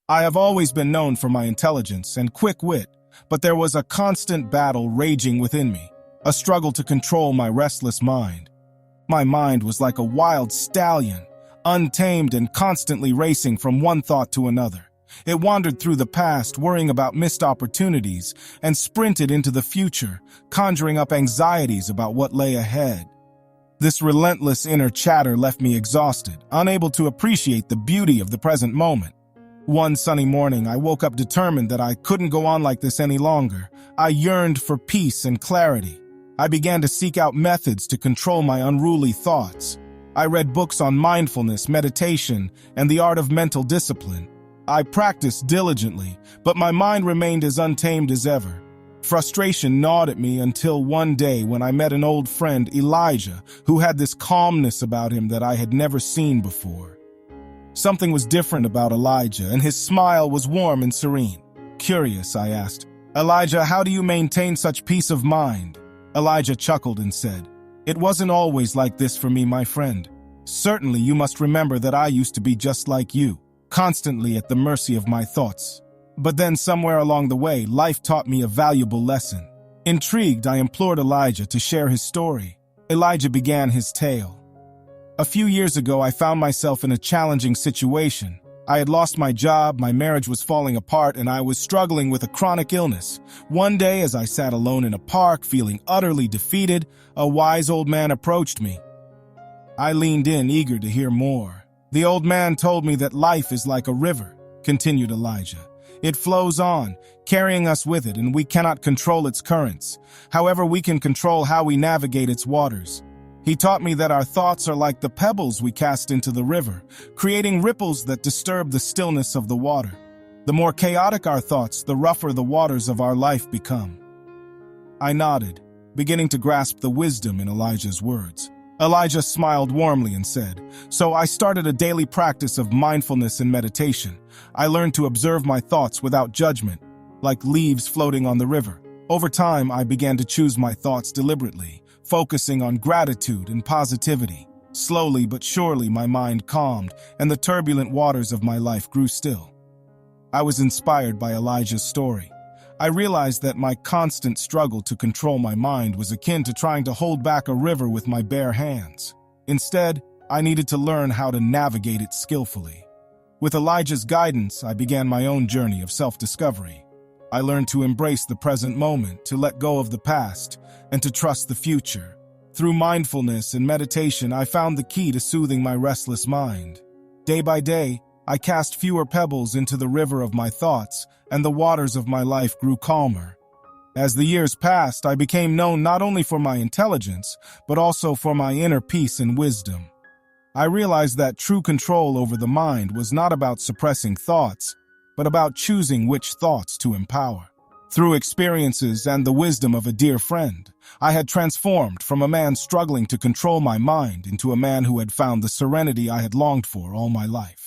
I have always been known for my intelligence and quick wit, but there was a constant battle raging within me, a struggle to control my restless mind. My mind was like a wild stallion, untamed and constantly racing from one thought to another. It wandered through the past, worrying about missed opportunities, and sprinted into the future, conjuring up anxieties about what lay ahead. This relentless inner chatter left me exhausted, unable to appreciate the beauty of the present moment. One sunny morning, I woke up determined that I couldn't go on like this any longer. I yearned for peace and clarity. I began to seek out methods to control my unruly thoughts. I read books on mindfulness, meditation, and the art of mental discipline. I practiced diligently, but my mind remained as untamed as ever. Frustration gnawed at me until one day when I met an old friend, Elijah, who had this calmness about him that I had never seen before. Something was different about Elijah, and his smile was warm and serene. Curious, I asked, "Elijah, how do you maintain such peace of mind?" Elijah chuckled and said, "It wasn't always like this for me, my friend. Certainly you must remember that I used to be just like you, constantly at the mercy of my thoughts. But then somewhere along the way, life taught me a valuable lesson." Intrigued, I implored Elijah to share his story. Elijah began his tale. "A few years ago, I found myself in a challenging situation. I had lost my job, my marriage was falling apart, and I was struggling with a chronic illness. One day, as I sat alone in a park, feeling utterly defeated, a wise old man approached me. I leaned in, eager to hear more. The old man told me that life is like a river," continued Elijah. "It flows on, carrying us with it, and we cannot control its currents. However, we can control how we navigate its waters. He taught me that our thoughts are like the pebbles we cast into the river, creating ripples that disturb the stillness of the water. The more chaotic our thoughts, the rougher the waters of our life become." I nodded, beginning to grasp the wisdom in Elijah's words. Elijah smiled warmly and said, "So I started a daily practice of mindfulness and meditation. I learned to observe my thoughts without judgment, like leaves floating on the river. Over time, I began to choose my thoughts deliberately, focusing on gratitude and positivity. Slowly but surely, my mind calmed, and the turbulent waters of my life grew still." I was inspired by Elijah's story. I realized that my constant struggle to control my mind was akin to trying to hold back a river with my bare hands. Instead, I needed to learn how to navigate it skillfully. With Elijah's guidance, I began my own journey of self-discovery. I learned to embrace the present moment, to let go of the past, and to trust the future. Through mindfulness and meditation, I found the key to soothing my restless mind. Day by day, I cast fewer pebbles into the river of my thoughts, and the waters of my life grew calmer. As the years passed, I became known not only for my intelligence, but also for my inner peace and wisdom. I realized that true control over the mind was not about suppressing thoughts, but about choosing which thoughts to empower. Through experiences and the wisdom of a dear friend, I had transformed from a man struggling to control my mind into a man who had found the serenity I had longed for all my life.